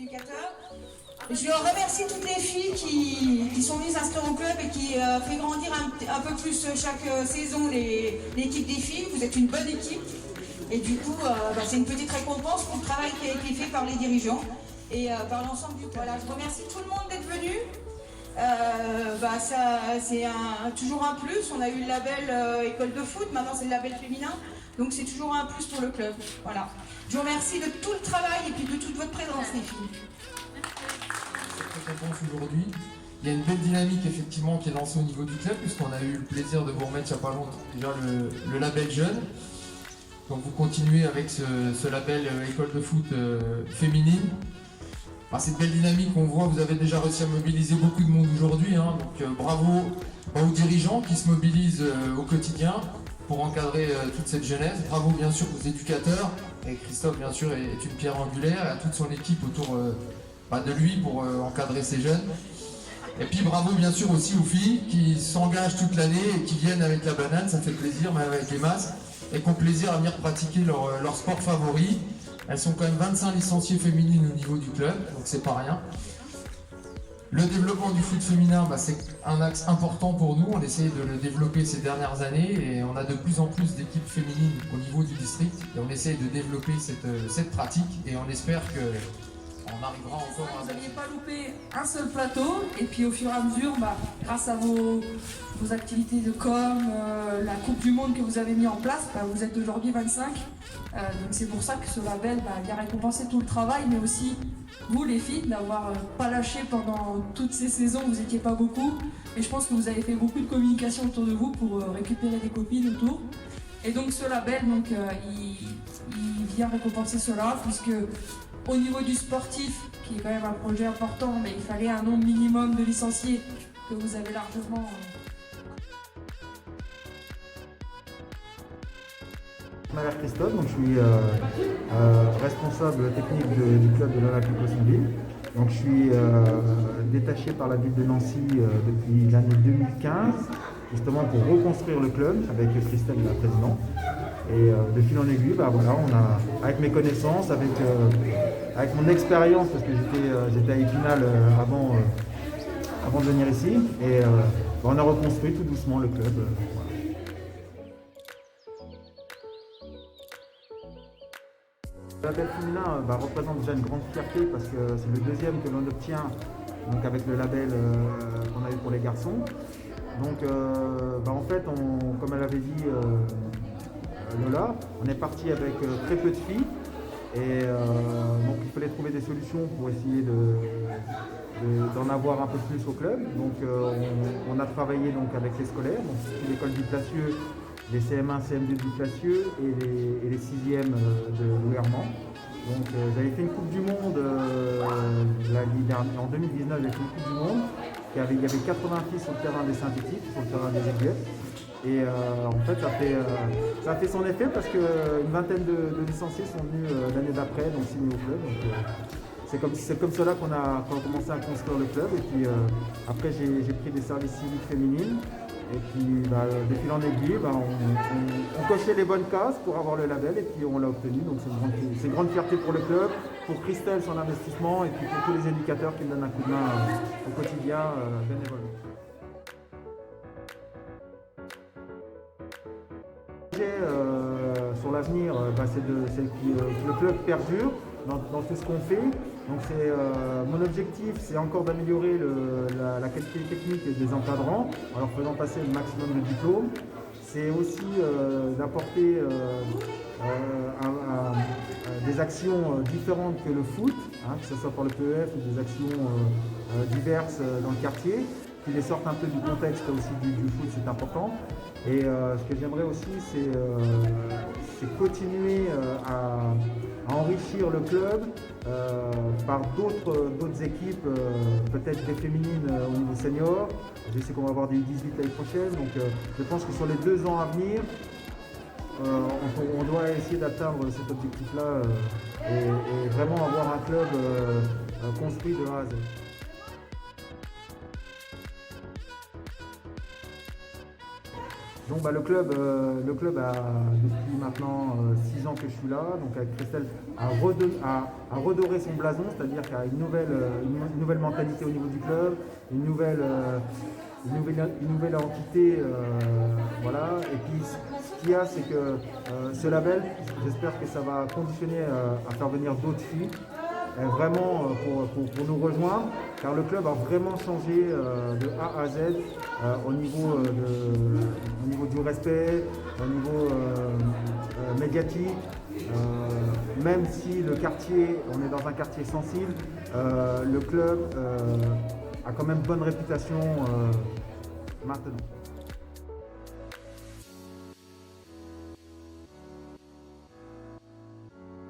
éducateurs. Je remercie toutes les filles qui sont venues s'inscrire au club et qui fait grandir un peu plus chaque saison l'équipe des filles. Vous êtes une bonne équipe et du coup c'est une petite récompense pour le travail qui a été fait par les dirigeants et par l'ensemble du club. Voilà, je remercie tout le monde d'être venu. C'est toujours un plus. On a eu le label école de foot, maintenant c'est le label féminin, donc c'est toujours un plus pour le club. Voilà. Je vous remercie de tout le travail et puis de toute votre présence, les filles. Cette récompense aujourd'hui, il y a une belle dynamique effectivement qui est lancée au niveau du club, puisqu'on a eu le plaisir de vous remettre il n'y a pas longtemps déjà le label jeune. Donc vous continuez avec ce label école de foot féminine. Cette belle dynamique qu'on voit, vous avez déjà réussi à mobiliser beaucoup de monde aujourd'hui, hein, donc bravo aux dirigeants qui se mobilisent au quotidien pour encadrer toute cette jeunesse. Bravo bien sûr aux éducateurs, et Christophe bien sûr est une pierre angulaire, et à toute son équipe autour de lui pour encadrer ces jeunes. Et puis bravo bien sûr aussi aux filles qui s'engagent toute l'année et qui viennent avec la banane, ça fait plaisir, même avec les masses, et qui ont plaisir à venir pratiquer leur sport favori. Elles sont quand même 25 licenciées féminines au niveau du club, donc c'est pas rien. Le développement du foot féminin, c'est un axe important pour nous. On essaie de le développer ces dernières années et on a de plus en plus d'équipes féminines au niveau du district. Et on essaie de développer cette pratique et on espère qu'on arrivera encore à... Vous n'aviez pas loupé un seul plateau et puis au fur et à mesure, grâce à vos activités de com, la Coupe du Monde que vous avez mis en place, vous êtes aujourd'hui 25. Donc c'est pour ça que ce label vient récompenser tout le travail, mais aussi vous les filles, d'avoir pas lâché pendant toutes ces saisons, vous n'étiez pas beaucoup. Et je pense que vous avez fait beaucoup de communication autour de vous pour récupérer des copines autour. Et donc ce label, il vient récompenser cela, puisque au niveau du sportif, qui est quand même un projet important, mais il fallait un nombre minimum de licenciés que vous avez largement... Je m'appelle Christophe, donc je suis responsable technique du club de l'Olympique Haussonville. Donc je suis détaché par la ville de Nancy depuis l'année 2015, justement pour reconstruire le club avec Christelle, la présidente. Et de fil en aiguille, on a, avec mes connaissances, avec mon expérience, parce que j'étais à Épinal avant de venir ici, et on a reconstruit tout doucement le club. Le label féminin représente déjà une grande fierté parce que c'est le deuxième que l'on obtient donc avec le label qu'on a eu pour les garçons. Donc en fait, comme elle avait dit Lola, on est parti avec très peu de filles et donc il fallait trouver des solutions pour essayer d'en avoir un peu plus au club. Donc on a travaillé donc avec les scolaires, donc l'école du Placieux, les CM1, CM2 du Placieux et les 6e de Louermans. Donc j'avais fait une Coupe du Monde l'année dernière, en 2019, j'avais fait une Coupe du Monde. Il y avait 80 filles sur le terrain des synthétiques, sur le terrain des aiguettes. Et en fait, ça a fait son effet parce qu'une vingtaine de licenciés sont venus l'année d'après, donc signer au club. Donc, c'est comme cela qu'on a commencé à construire le club. Et puis après, j'ai pris des services civiques féminines. Et puis, de fil en aiguille, on cochait les bonnes cases pour avoir le label et puis on l'a obtenu. Donc c'est une grande fierté pour le club, pour Christelle, son investissement et puis pour tous les éducateurs qui me donnent un coup de main au quotidien bénévolement. Sur l'avenir, c'est que le club perdure dans tout ce qu'on fait. Donc mon objectif, c'est encore d'améliorer la qualité technique des encadrants en leur faisant passer le maximum de diplômes. C'est aussi d'apporter des actions différentes que le foot, que ce soit pour le PEF ou des actions diverses dans le quartier, qui les sortent un peu du contexte aussi du foot, c'est important. Et ce que j'aimerais aussi, c'est continuer à enrichir le club par d'autres équipes, peut-être des féminines au niveau senior. Je sais qu'on va avoir des U18 l'année prochaine, donc je pense que sur les 2 ans à venir, on doit essayer d'atteindre cet objectif-là et vraiment avoir un club construit de A à Z. Donc le club a, depuis maintenant 6 ans que je suis là, donc avec Christelle, a redoré son blason, c'est-à-dire qu'il y a une nouvelle mentalité au niveau du club, une nouvelle entité, voilà. Et puis ce qu'il y a, c'est que ce label, j'espère que ça va conditionner à faire venir d'autres filles, vraiment pour nous rejoindre, car le club a vraiment changé de A à Z au niveau du respect, au niveau médiatique. Même si le quartier, on est dans un quartier sensible, le club a quand même bonne réputation maintenant.